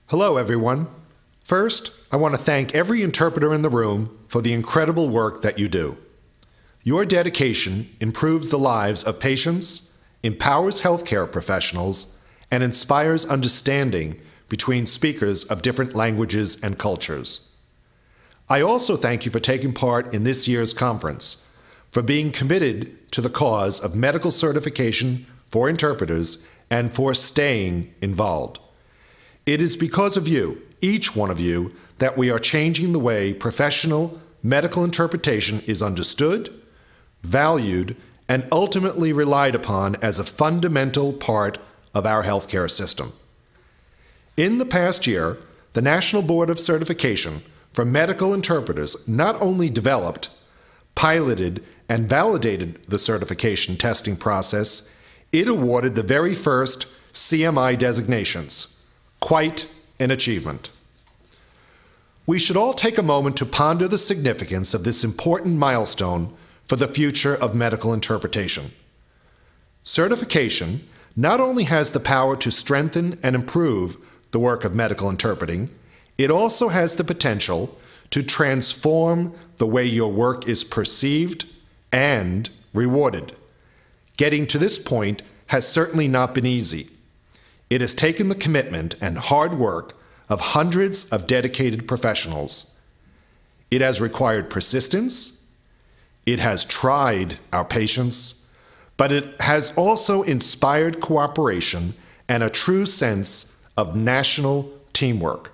Hello, everyone. First, I want to thank every interpreter in the room for the incredible work that you do. Your dedication improves the lives of patients, empowers healthcare professionals, and inspires understanding between speakers of different languages and cultures. I also thank you for taking part in this year's conference, for being committed to the cause of medical certification for interpreters, and for staying involved. It is because of you, each one of you, that we are changing the way professional medical interpretation is understood, valued, and ultimately relied upon as a fundamental part of our healthcare system. In the past year, the National Board of Certification for Medical Interpreters not only developed, piloted, and validated the certification testing process, it awarded the very first CMI designations. Quite an achievement. We should all take a moment to ponder the significance of this important milestone for the future of medical interpretation. Certification not only has the power to strengthen and improve the work of medical interpreting, it also has the potential to transform the way your work is perceived and rewarded. Getting to this point has certainly not been easy. It has taken the commitment and hard work of hundreds of dedicated professionals. It has required persistence. It has tried our patience, but it has also inspired cooperation and a true sense of national teamwork.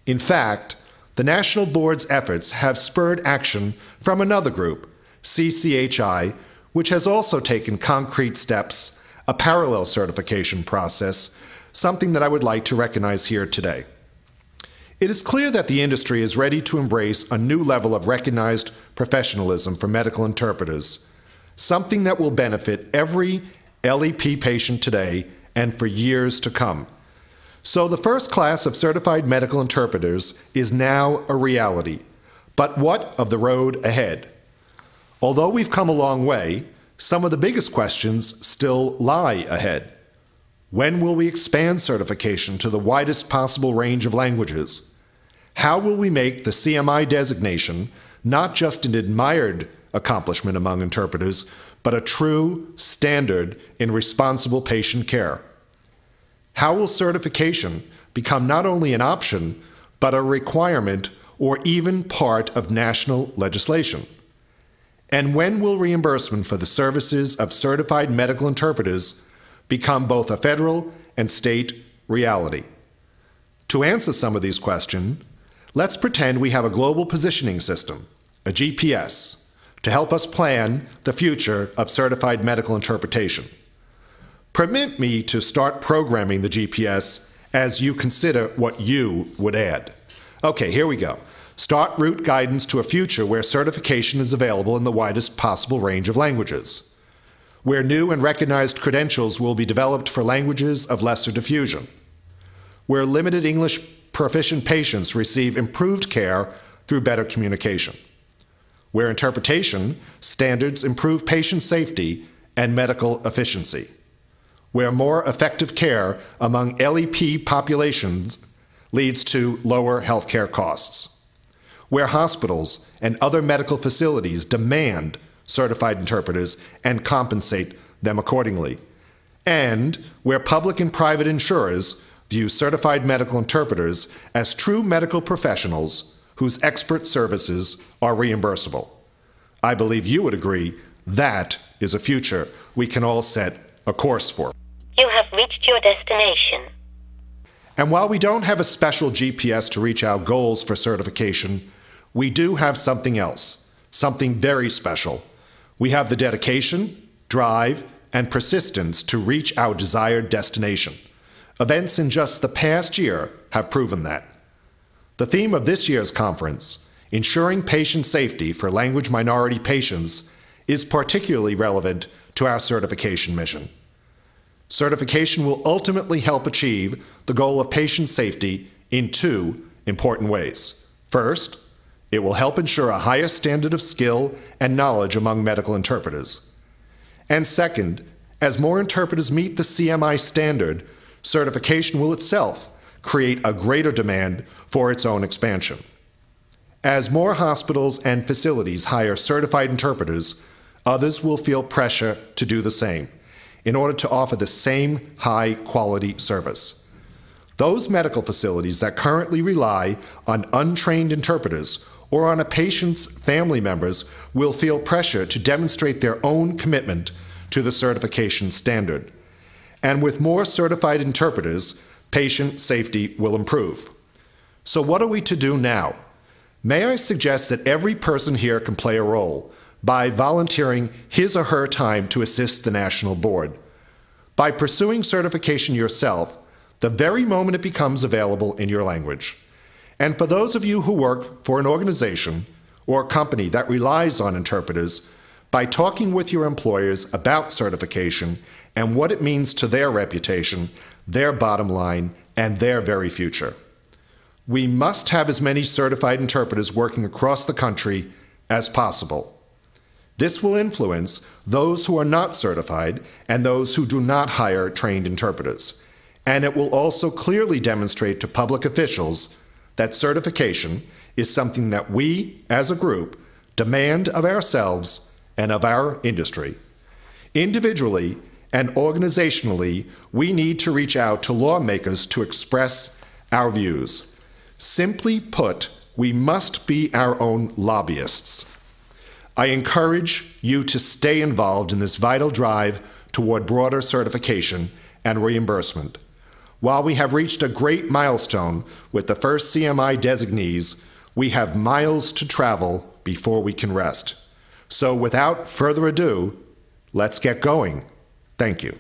In fact, the National Board's efforts have spurred action from another group, CCHI, which has also taken concrete steps, a parallel certification process, something that I would like to recognize here today. It is clear that the industry is ready to embrace a new level of recognized professionalism for medical interpreters, something that will benefit every LEP patient today and for years to come. So the first class of certified medical interpreters is now a reality. But what of the road ahead? Although we've come a long way, some of the biggest questions still lie ahead. When will we expand certification to the widest possible range of languages? How will we make the CMI designation not just an admired accomplishment among interpreters, but a true standard in responsible patient care? How will certification become not only an option, but a requirement or even part of national legislation? And when will reimbursement for the services of certified medical interpreters become both a federal and state reality? To answer some of these questions, let's pretend we have a global positioning system, a GPS, to help us plan the future of certified medical interpretation. Permit me to start programming the GPS as you consider what you would add. Okay, here we go. Start route guidance to a future where certification is available in the widest possible range of languages, where new and recognized credentials will be developed for languages of lesser diffusion, where limited English proficient patients receive improved care through better communication, where interpretation standards improve patient safety and medical efficiency, where more effective care among LEP populations leads to lower healthcare costs, where hospitals and other medical facilities demand certified interpreters and compensate them accordingly, and where public and private insurers view certified medical interpreters as true medical professionals whose expert services are reimbursable. I believe you would agree that is a future we can all set a course for. You have reached your destination. And while we don't have a special GPS to reach our goals for certification, we do have something else, something very special. We have the dedication, drive, and persistence to reach our desired destination. Events in just the past year have proven that. The theme of this year's conference, Ensuring Patient Safety for Language Minority Patients, is particularly relevant to our certification mission. Certification will ultimately help achieve the goal of patient safety in two important ways. First, it will help ensure a higher standard of skill and knowledge among medical interpreters. And second, as more interpreters meet the CMI standard, certification will itself create a greater demand for its own expansion. As more hospitals and facilities hire certified interpreters, others will feel pressure to do the same in order to offer the same high-quality service. Those medical facilities that currently rely on untrained interpreters or on a patient's family members will feel pressure to demonstrate their own commitment to the certification standard. And with more certified interpreters, patient safety will improve. So what are we to do now? May I suggest that every person here can play a role by volunteering his or her time to assist the National Board. By pursuing certification yourself, the very moment it becomes available in your language. And for those of you who work for an organization or a company that relies on interpreters, by talking with your employers about certification and what it means to their reputation, their bottom line, and their very future. We must have as many certified interpreters working across the country as possible. This will influence those who are not certified and those who do not hire trained interpreters. And it will also clearly demonstrate to public officials that certification is something that we, as a group, demand of ourselves and of our industry. Individually and organizationally, we need to reach out to lawmakers to express our views. Simply put, we must be our own lobbyists. I encourage you to stay involved in this vital drive toward broader certification and reimbursement. While we have reached a great milestone with the first CMI designees, we have miles to travel before we can rest. So without further ado, let's get going. Thank you.